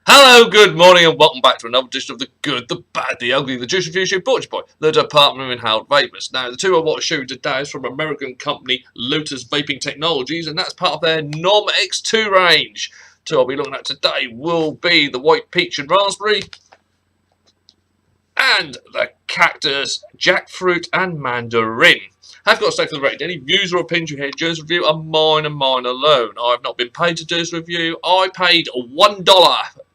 Hello, good morning, and welcome back to another edition of The Good, The Bad, The Ugly, The Juice Review Show, brought to you by the Department of Inhaled Vapors. Now, the two I want to show you today is from American company Lotus Vaping Technologies, and that's part of their NOM X2 range. Two I'll be looking at today will be the White Peach and Raspberry, and the Cactus Jackfruit and Mandarin. I've got to say for the record, any views or opinions you hear during this review are mine and mine alone. I have not been paid to do this review. I paid $1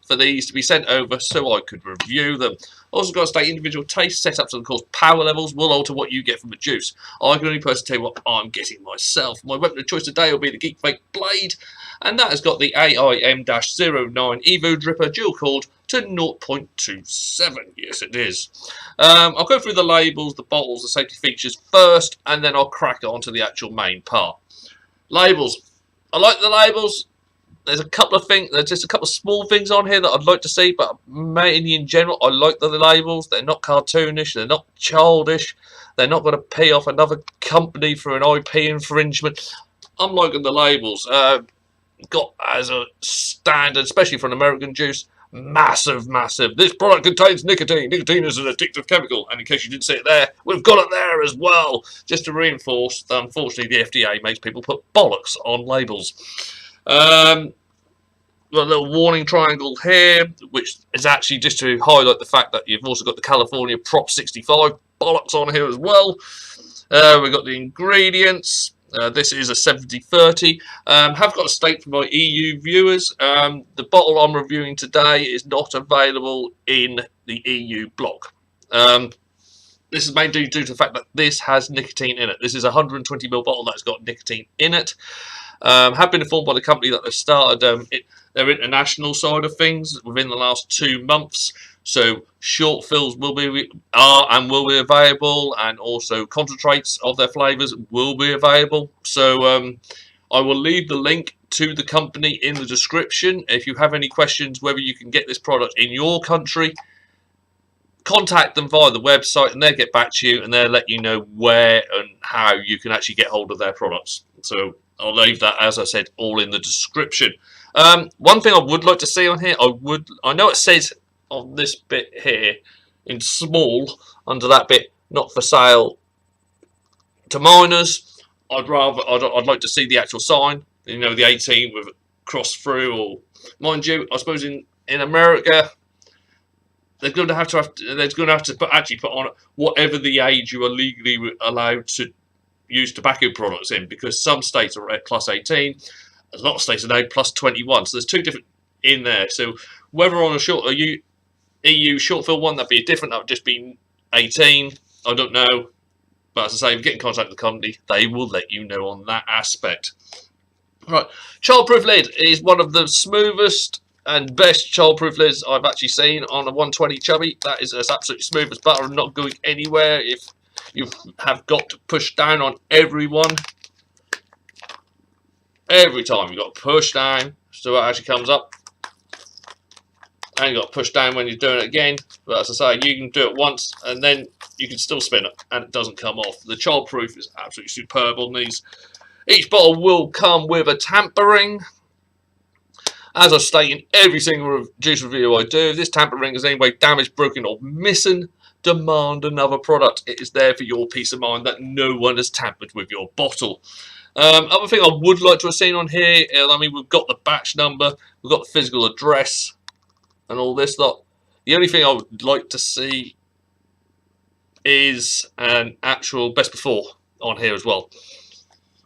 for these to be sent over so I could review them. Also got to state individual taste setups and of course power levels will alter what you get from the juice. I can only personally tell you what I'm getting myself. My weapon of choice today will be the Geek Fake Blade, and that has got the AIM-09 Evo Dripper dual cooled to 0.27. Yes, it is. I'll go through the labels, the bottles, the safety features first, and then I'll crack on to the actual main part. Labels. I like the labels. There's a couple of things, there's just a couple of small things on here that I'd like to see, but mainly in general, I like the labels. They're not cartoonish, they're not childish, they're not going to pay off another company for an IP infringement. I'm liking the labels. Got as a standard, especially for an American juice, massive. This product contains nicotine. Nicotine is an addictive chemical, and in case you didn't see it there, we've got it there as well, just to reinforce that unfortunately the FDA makes people put bollocks on labels. Got a little warning triangle here, which is actually just to highlight the fact that you've also got the California Prop 65 bollocks on here as well. We've got the ingredients. This is a 70/30. Have got a state for my EU viewers. The bottle I'm reviewing today is not available in the EU block. This is mainly due to the fact that this has nicotine in it. This is a 120ml bottle that's got nicotine in it. Have been informed by the company that they've started their international side of things within the last 2 months. So short fills will be available, and also concentrates of their flavours will be available. So I will leave the link to the company in the description. If you have any questions whether you can get this product in your country, contact them via the website and they'll get back to you and they'll let you know where and how you can actually get hold of their products. So I'll leave that, as I said, all in the description. One thing I would like to see on here, I know it says on this bit here in small under that bit, not for sale to minors. I'd like to see the actual sign, you know, the 18 with a cross through, or mind you, I suppose in America they're going to have to put on whatever the age you are legally allowed to use tobacco products in, because some states are at plus 18, a lot of states are now plus 21, so there's two different in there. So whether on a EU short fill one that'd be different, that would just be 18, I don't know. But as I say, if you get in contact with the company, they will let you know on that aspect. Right, childproof lid is one of the smoothest and best childproof lids I've actually seen on a 120 chubby. That is as absolutely smooth as butter and not going anywhere. If you have got to push down on everyone, every time you've got to push down so it actually comes up, and you've got to push down when you're doing it again. But as I say, you can do it once and then you can still spin it and it doesn't come off. The childproof is absolutely superb on these. Each bottle will come with a tamper ring. As I state in every single juice review I do, if this tamper ring is anyway damaged, broken or missing, demand another product. It is there for your peace of mind that no one has tampered with your bottle. Other thing I would like to have seen on here, I mean, we've got the batch number, we've got the physical address and all this lot. The only thing I would like to see is an actual best before on here as well.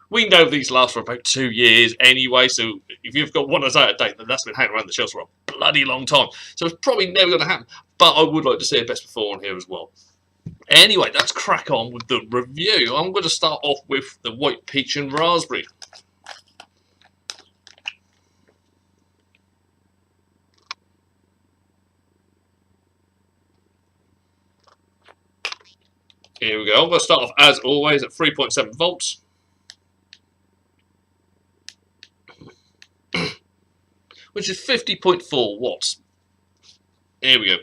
We know these last for about 2 years anyway, so if you've got one that's out of date, then that's been hanging around the shelves for a bloody long time. So it's probably never going to happen, but I would like to see a best before on here as well. Anyway, let's crack on with the review. I'm going to start off with the White Peach and Raspberry. Here we go. I'm going to start off, as always, at 3.7 volts. Which is 50.4 watts. Here we go.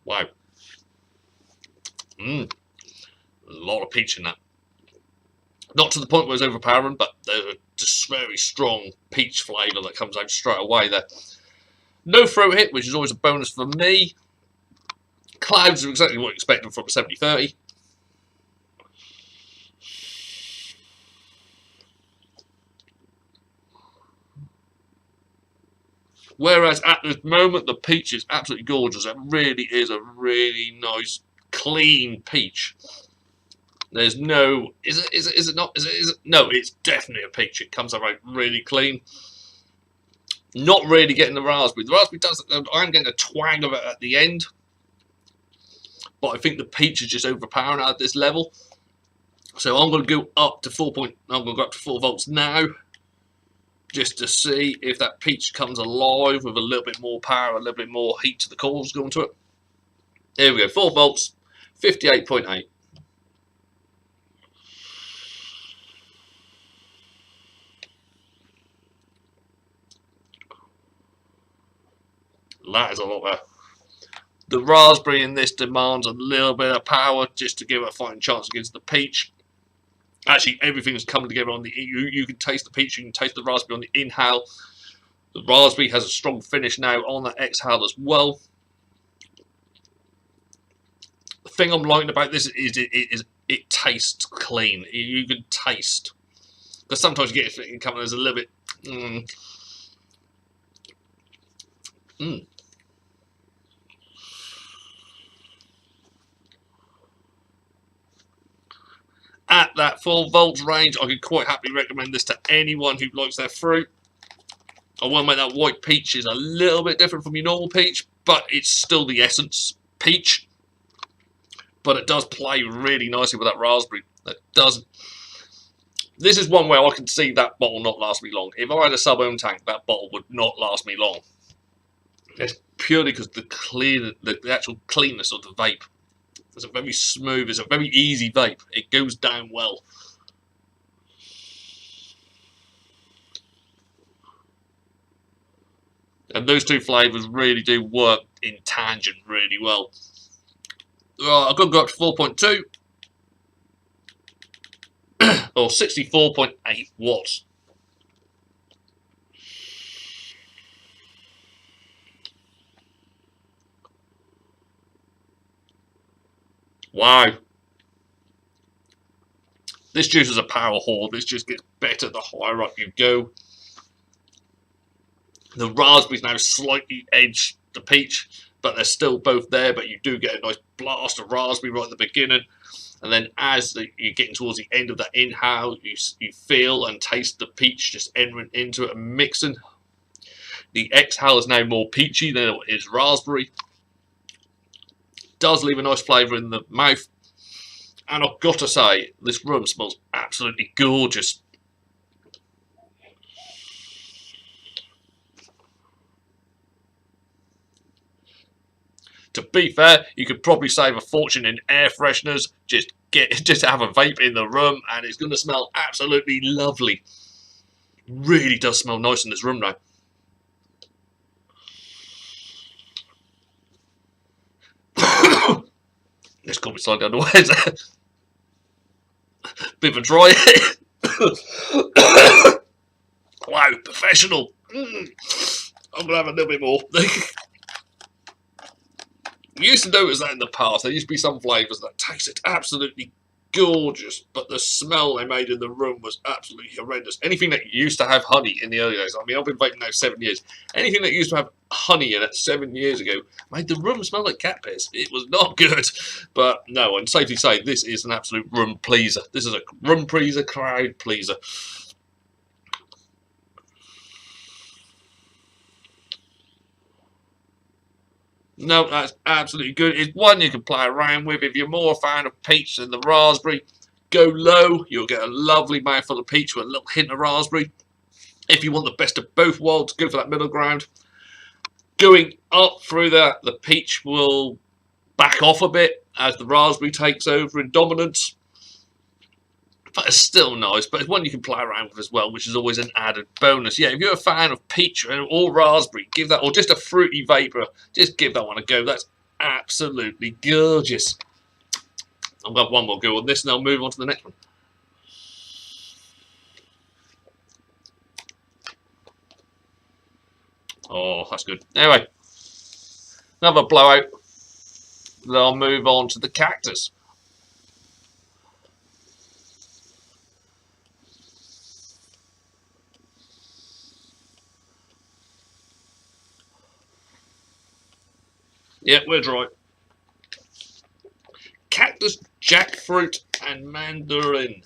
Wow. A lot of peach in that. Not to the point where it's overpowering, but there's a just very strong peach flavour that comes out straight away there. No throat hit, which is always a bonus for me. Clouds are exactly what you expect from a 70-30. Whereas at this moment, the peach is absolutely gorgeous. It really is a really nice, clean peach. There's no, is it not? No, it's definitely a peach. It comes out really clean. Not really getting the raspberry. The raspberry does, I'm getting a twang of it at the end. But I think the peach is just overpowering at this level. So I'm going to go up to 4 volts now. Just to see if that peach comes alive with a little bit more power, a little bit more heat to the cores going to it. Here we go, 4 volts, 58.8. That is a lot better. The raspberry in this demands a little bit of power just to give it a fighting chance against the peach. Actually, everything's coming together on the. You can taste the peach, you can taste the raspberry on the inhale. The raspberry has a strong finish now on that exhale as well. The thing I'm liking about this is it tastes clean. You can taste. Because sometimes you get it coming as a little bit. At that 4 volts range, I could quite happily recommend this to anyone who likes their fruit. I will make that white peach is a little bit different from your normal peach, but it's still the essence peach. But it does play really nicely with that raspberry. It does. This is one where I can see that bottle not last me long. If I had a sub-ohm tank, that bottle would not last me long. It's purely because the actual cleanness of the vape. It's a very smooth, it's a very easy vape. It goes down well. And those two flavours really do work in tangent really well. I've got to go up to 4.2 or 64.8 watts. Wow. This juice is a power whore. This just gets better the higher up you go. The raspberries now slightly edge the peach, but they're still both there, but you do get a nice blast of raspberry right at the beginning. And then as you're getting towards the end of that inhale, you feel and taste the peach just entering into it and mixing. The exhale is now more peachy than it is raspberry. Does leave a nice flavour in the mouth. And I've got to say, this room smells absolutely gorgeous. To be fair, you could probably save a fortune in air fresheners. Just have a vape in the room and it's going to smell absolutely lovely. Really does smell nice in this room now. This could be slightly otherwise. Bit of a dry. Wow, professional. I'm going to have a little bit more. I used to notice that in the past. There used to be some flavours that tasted absolutely gorgeous, but the smell they made in the room was absolutely horrendous. Anything that used to have honey in the early days, I mean, I've been vaping now 7 years. Anything that used to have honey in it 7 years ago made the room smell like cat piss. It was not good. But no, and safely say, this is an absolute room pleaser. This is a room pleaser, crowd pleaser. No, that's absolutely good. It's one you can play around with. If you're more a fan of peach than the raspberry, go low. You'll get a lovely mouthful of peach with a little hint of raspberry. If you want the best of both worlds, go for that middle ground. Going up through that, the peach will back off a bit as the raspberry takes over in dominance. But it's still nice, but it's one you can play around with as well, which is always an added bonus. Yeah, if you're a fan of peach or raspberry, give that, or just a fruity vapor, just give that one a go. That's absolutely gorgeous. I've got one more go on this, and I'll move on to the next one. Oh, that's good. Anyway, another blowout. Then I'll move on to the Cactus. Yeah, we're dry. Cactus, jackfruit, and mandarin.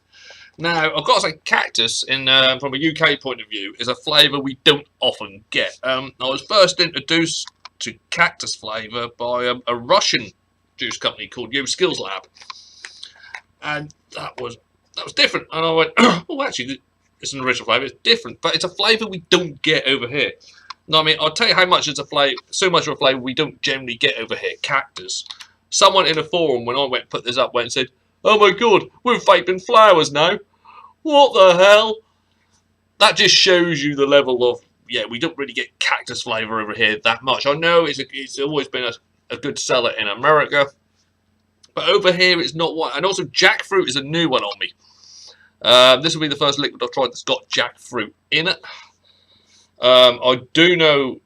Now, I've got to say, Cactus, from a UK point of view, is a flavour we don't often get. I was first introduced to Cactus flavour by a Russian juice company called Yo Skills Lab, and that was different. And I went, oh, actually, it's an original flavour. It's different, but it's a flavour we don't get over here. No, I mean, I'll tell you how much it's a flavour. So much of a flavour we don't generally get over here. Cactus. Someone in a forum when I went and put this up went and said, "Oh my God, we're vaping flowers now." What the hell? That just shows you the level of, yeah, we don't really get Cactus flavour over here that much. I know it's always been a good seller in America, but over here it's not one. And also jackfruit is a new one on me. This will be the first liquid I've tried that's got jackfruit in it. I do know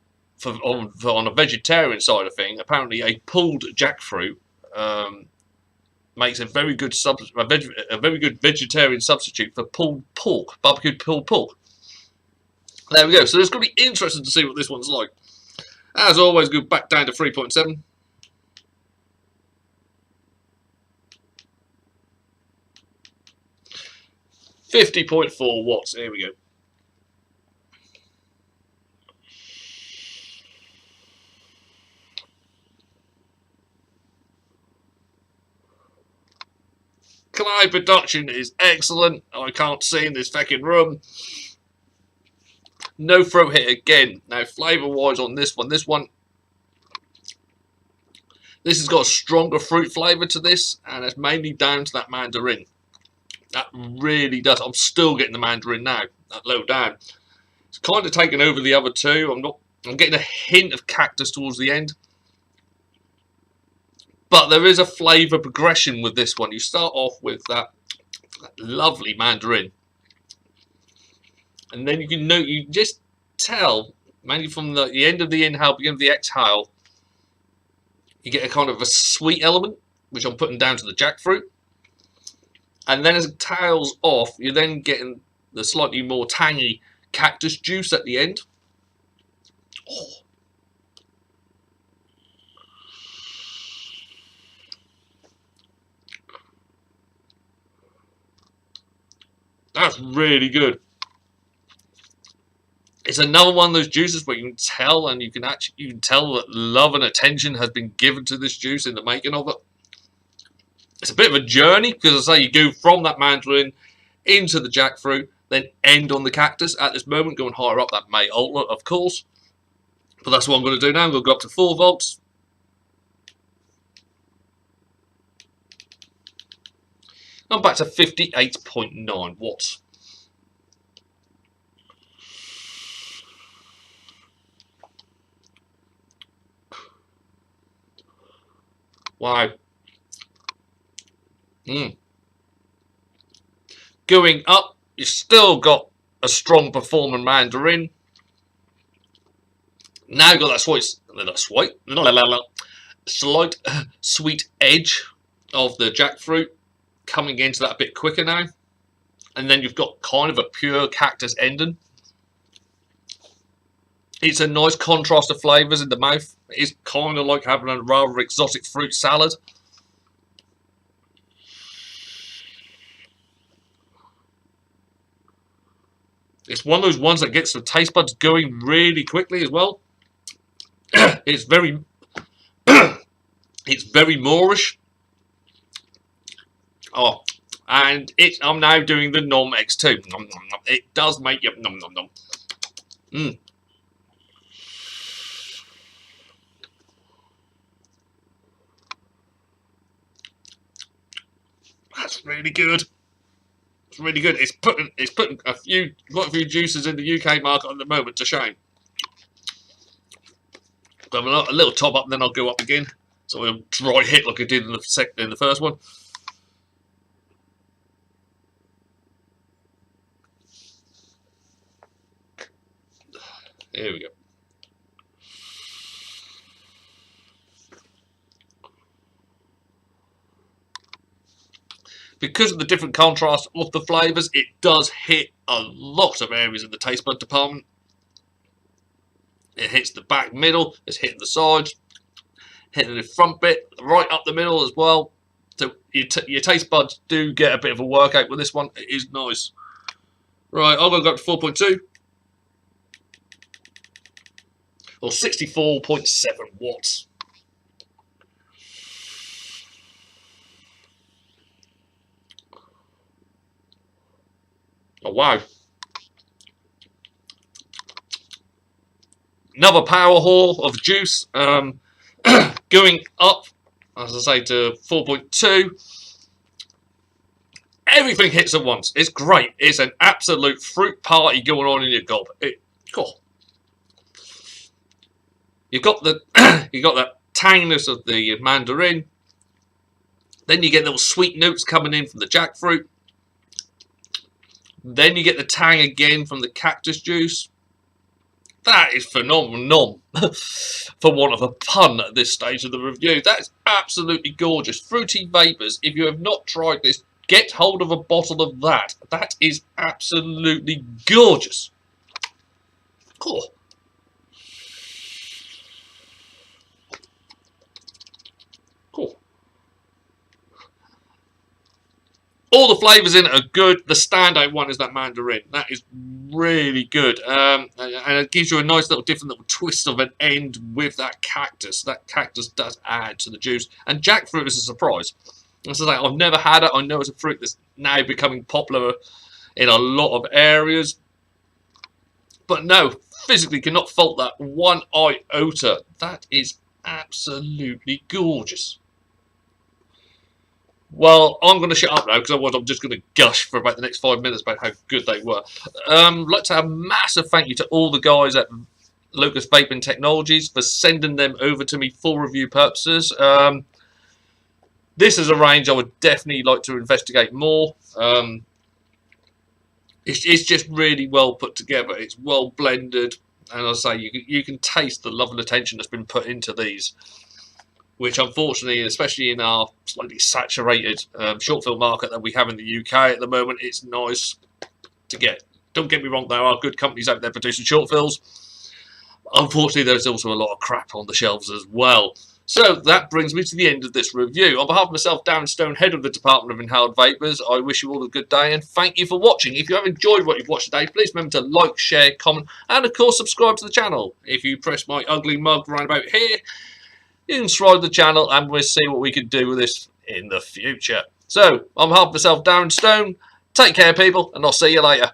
on a vegetarian side of thing, apparently a pulled jackfruit makes a very good vegetarian substitute for pulled pork, barbecued pulled pork. There we go. So it's going to be interesting to see what this one's like. As always, go back down to 3.7. $50.4 watts. Here we go. Cloud production is excellent. I can't see in this fucking room. No throat hit again. Now, flavour-wise on this one has got a stronger fruit flavour to this, and it's mainly down to that mandarin. That really does. I'm still getting the mandarin now, that low down. It's kind of taken over the other two. I'm getting a hint of Cactus towards the end. But there is a flavour progression with this one. You start off with that lovely mandarin. And then you just tell, mainly from the end of the inhale, beginning of the exhale, you get a kind of a sweet element, which I'm putting down to the jackfruit. And then as it tails off, you're then getting the slightly more tangy cactus juice at the end. Oh. That's really good. It's another one of those juices where you can tell, and you can tell that love and attention has been given to this juice in the making of it. It's a bit of a journey because, as I say, you go from that mandarin into the jackfruit, then end on the cactus. At this moment, going higher up, that may alter, of course. But that's what I'm going to do now. I'm going to go up to 4 volts. I'm back to 58.9 watts. Wow. Going up, you've still got a strong performing mandarin. Now you've got that slight sweet edge of the jackfruit coming into that a bit quicker now. And then you've got kind of a pure cactus ending. It's a nice contrast of flavours in the mouth. It's kind of like having a rather exotic fruit salad. It's one of those ones that gets the taste buds going really quickly as well. It's very Moorish. Oh, and I'm now doing the NOM X2. It does make you nom nom nom. That's really good. It's really good. It's putting quite a few juices in the UK market at the moment to shame. I'll have a little top up, and then I'll go up again. So I'll dry hit like I did in the first one. Here we go. Because of the different contrast of the flavours, it does hit a lot of areas in the taste bud department. It hits the back middle, it's hitting the sides, hitting the front bit, right up the middle as well. So your taste buds do get a bit of a workout with this one. It is nice. Right, I'm going to go up to 4.2. Or 64.7 watts. Oh, wow. Another power haul of juice. Going up, as I say, to 4.2. Everything hits at once. It's great. It's an absolute fruit party going on in your gob. Cool. You've got the that tanginess of the mandarin. Then you get little sweet notes coming in from the jackfruit. Then you get the tang again from the cactus juice. That is phenomenal, for want of a pun at this stage of the review. That is absolutely gorgeous. Fruity Vapors, if you have not tried this, get hold of a bottle of that. That is absolutely gorgeous. Cool. Cool. All the flavours in it are good. The standout one is that mandarin. That is really good. And it gives you a nice little different little twist of an end with that cactus. That cactus does add to the juice. And jackfruit is a surprise. As I say, I've never had it. I know it's a fruit that's now becoming popular in a lot of areas. But no, physically cannot fault that one iota. That is absolutely gorgeous. Well, I'm going to shut up now because otherwise I'm just going to gush for about the next 5 minutes about how good they were. I'd like to have a massive thank you to all the guys at Lotus Vaping Technologies for sending them over to me for review purposes. This is a range I would definitely like to investigate more. It's just really well put together. It's well blended. And as I say, you can taste the love and attention that's been put into these, which unfortunately, especially in our slightly saturated short film market that we have in the UK at the moment, it's nice to get. Don't get me wrong, there are good companies out there producing short films. Unfortunately, there's also a lot of crap on the shelves as well. So that brings me to the end of this review. On behalf of myself, Darren Stone, head of the Department of Inhaled Vapours, I wish you all a good day and thank you for watching. If you have enjoyed what you've watched today, please remember to like, share, comment, and of course subscribe to the channel. If you press my ugly mug right about here, you can subscribe to the channel and we'll see what we can do with this in the future. So, on behalf of myself, Darren Stone, take care people, and I'll see you later.